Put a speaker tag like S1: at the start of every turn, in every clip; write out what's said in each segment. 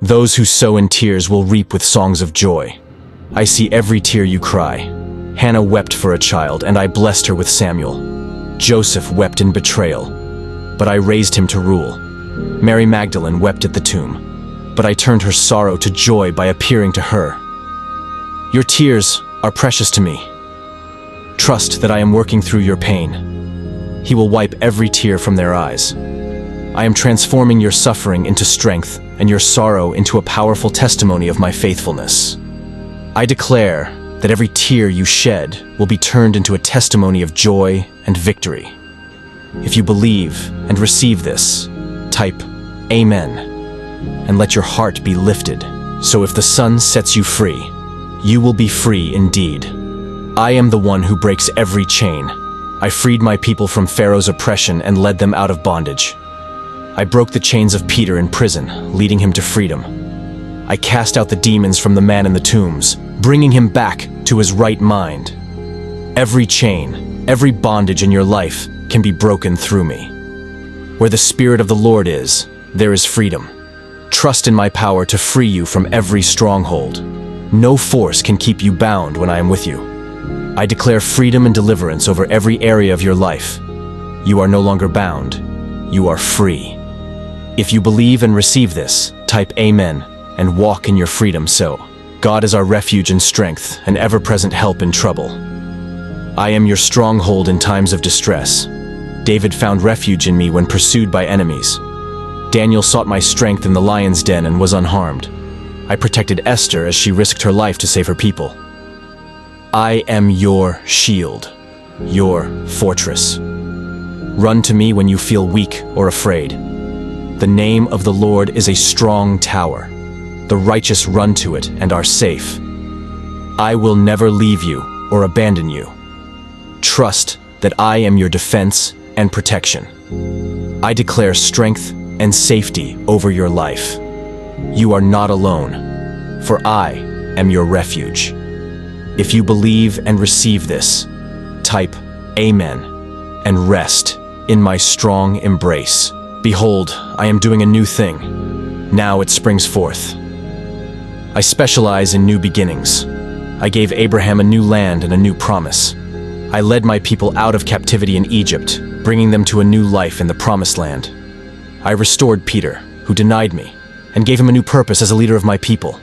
S1: Those who sow in tears will reap with songs of joy. I see every tear you cry. Hannah wept for a child, and I blessed her with Samuel. Joseph wept in betrayal, but I raised him to rule. Mary Magdalene wept at the tomb, but I turned her sorrow to joy by appearing to her. Your tears are precious to me. Trust that I am working through your pain. He will wipe every tear from their eyes. I am transforming your suffering into strength and your sorrow into a powerful testimony of my faithfulness. I declare that every tear you shed will be turned into a testimony of joy and victory. If you believe and receive this, type Amen, and let your heart be lifted. So if the sun sets you free, you will be free indeed. I am the one who breaks every chain. I freed my people from Pharaoh's oppression and led them out of bondage. I broke the chains of Peter in prison, leading him to freedom. I cast out the demons from the man in the tombs, bringing him back to his right mind. Every chain, every bondage in your life can be broken through me. Where the Spirit of the Lord is, there is freedom. Trust in my power to free you from every stronghold. No force can keep you bound when I am with you. I declare freedom and deliverance over every area of your life. You are no longer bound. You are free. If you believe and receive this, type Amen and walk in your freedom. So, God is our refuge and strength, an ever-present help in trouble. I am your stronghold in times of distress. David found refuge in me when pursued by enemies. Daniel sought my strength in the lion's den and was unharmed. I protected Esther as she risked her life to save her people. I am your shield, your fortress. Run to me when you feel weak or afraid. The name of the Lord is a strong tower. The righteous run to it and are safe. I will never leave you or abandon you. Trust that I am your defense and protection. I declare strength and safety over your life. You are not alone, for I am your refuge. If you believe and receive this, type Amen and rest in my strong embrace. Behold, I am doing a new thing. Now it springs forth. I specialize in new beginnings. I gave Abraham a new land and a new promise. I led my people out of captivity in Egypt, bringing them to a new life in the promised land. I restored Peter, who denied me, and gave him a new purpose as a leader of my people.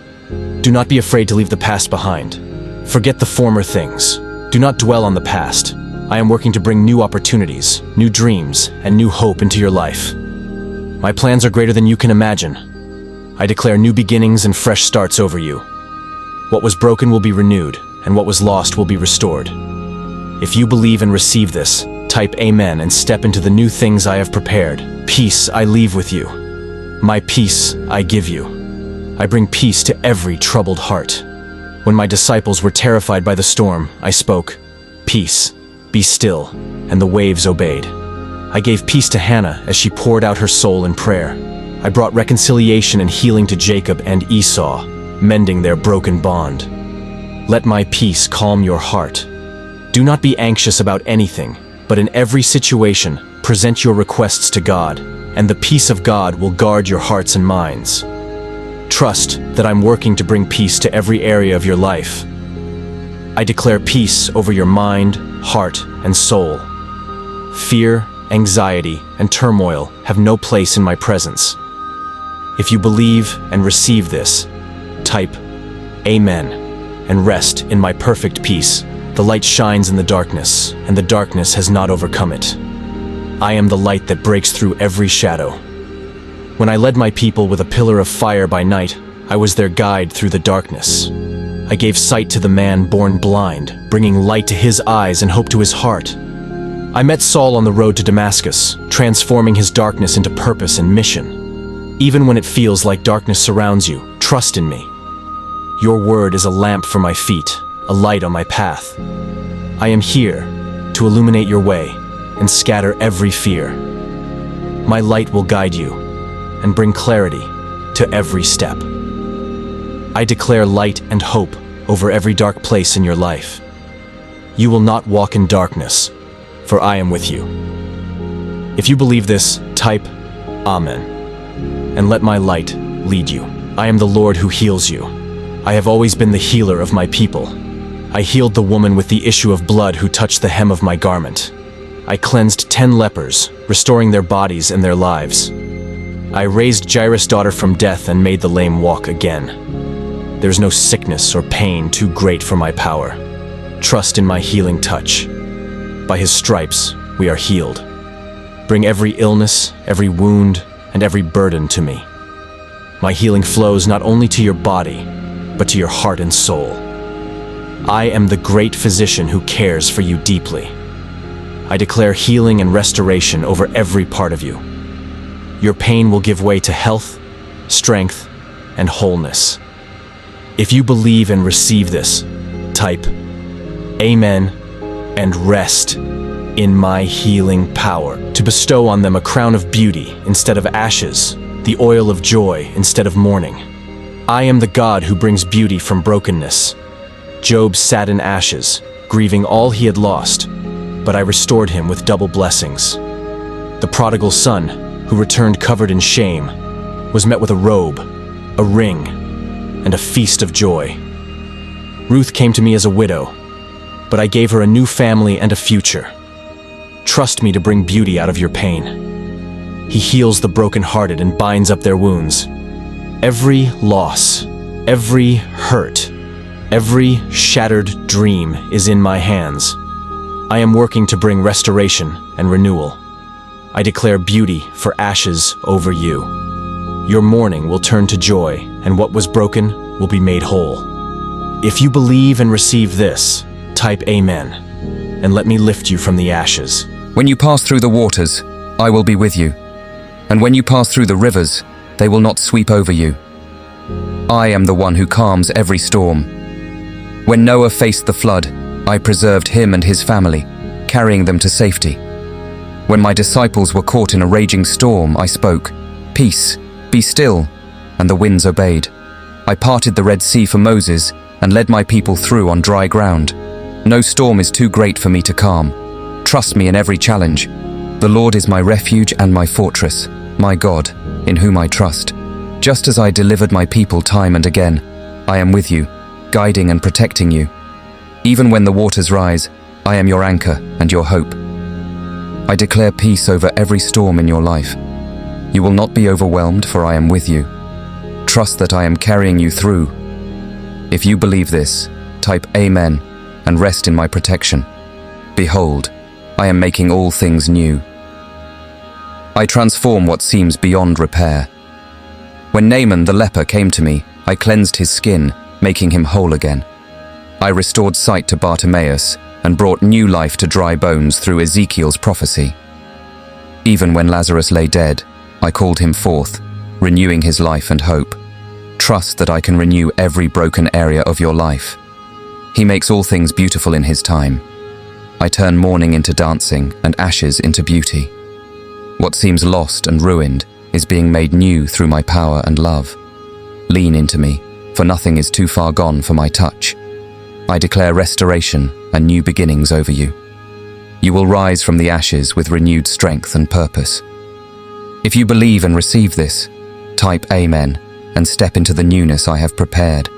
S1: Do not be afraid to leave the past behind. Forget the former things. Do not dwell on the past. I am working to bring new opportunities, new dreams, and new hope into your life. My plans are greater than you can imagine. I declare new beginnings and fresh starts over you. What was broken will be renewed, and what was lost will be restored. If you believe and receive this, type Amen and step into the new things I have prepared. Peace I leave with you. My peace I give you. I bring peace to every troubled heart. When my disciples were terrified by the storm, I spoke, "Peace, be still," and the waves obeyed. I gave peace to Hannah as she poured out her soul in prayer. I brought reconciliation and healing to Jacob and Esau, mending their broken bond. Let my peace calm your heart. Do not be anxious about anything, but in every situation, present your requests to God, and the peace of God will guard your hearts and minds. Trust that I'm working to bring peace to every area of your life. I declare peace over your mind, heart, and soul. Fear, anxiety, and turmoil have no place in my presence. If you believe and receive this, type Amen and rest in my perfect peace. The light shines in the darkness, and the darkness has not overcome it. I am the light that breaks through every shadow. When I led my people with a pillar of fire by night, I was their guide through the darkness. I gave sight to the man born blind, bringing light to his eyes and hope to his heart. I met Saul on the road to Damascus, transforming his darkness into purpose and mission. Even when it feels like darkness surrounds you, trust in me. Your word is a lamp for my feet, a light on my path. I am here to illuminate your way and scatter every fear. My light will guide you and bring clarity to every step. I declare light and hope over every dark place in your life. You will not walk in darkness, for I am with you. If you believe this, type Amen, and let my light lead you. I am the Lord who heals you. I have always been the healer of my people. I healed the woman with the issue of blood who touched the hem of my garment. I cleansed 10 lepers, restoring their bodies and their lives. I raised Jairus' daughter from death and made the lame walk again. There's no sickness or pain too great for my power. Trust in my healing touch. By his stripes, we are healed. Bring every illness, every wound, and every burden to me. My healing flows not only to your body, but to your heart and soul. I am the great physician who cares for you deeply. I declare healing and restoration over every part of you. Your pain will give way to health, strength, and wholeness. If you believe and receive this, type Amen and rest in my healing power to bestow on them a crown of beauty instead of ashes, the oil of joy instead of mourning. I am the God who brings beauty from brokenness. Job sat in ashes, grieving all he had lost, but I restored him with double blessings. The prodigal son, who returned covered in shame, was met with a robe, a ring, and a feast of joy. Ruth came to me as a widow, but I gave her a new family and a future. Trust me to bring beauty out of your pain. He heals the brokenhearted and binds up their wounds. Every loss, every hurt, every shattered dream is in my hands. I am working to bring restoration and renewal. I declare beauty for ashes over you. Your mourning will turn to joy, and what was broken will be made whole. If you believe and receive this, type Amen, and let me lift you from the ashes.
S2: When you pass through the waters, I will be with you. And when you pass through the rivers, they will not sweep over you. I am the one who calms every storm. When Noah faced the flood, I preserved him and his family, carrying them to safety. When my disciples were caught in a raging storm, I spoke, "Peace, be still," and the winds obeyed. I parted the Red Sea for Moses and led my people through on dry ground. No storm is too great for me to calm. Trust me in every challenge. The Lord is my refuge and my fortress, my God, in whom I trust. Just as I delivered my people time and again, I am with you, guiding and protecting you. Even when the waters rise, I am your anchor and your hope. I declare peace over every storm in your life. You will not be overwhelmed, for I am with you. Trust that I am carrying you through. If you believe this, type Amen and rest in my protection. Behold, I am making all things new. I transform what seems beyond repair. When Naaman the leper came to me, I cleansed his skin, making him whole again. I restored sight to Bartimaeus and brought new life to dry bones through Ezekiel's prophecy. Even when Lazarus lay dead, I called him forth, renewing his life and hope. Trust that I can renew every broken area of your life. He makes all things beautiful in his time. I turn mourning into dancing and ashes into beauty. What seems lost and ruined is being made new through my power and love. Lean into me, for nothing is too far gone for my touch. I declare restoration and new beginnings over you. You will rise from the ashes with renewed strength and purpose. If you believe and receive this, type Amen and step into the newness I have prepared.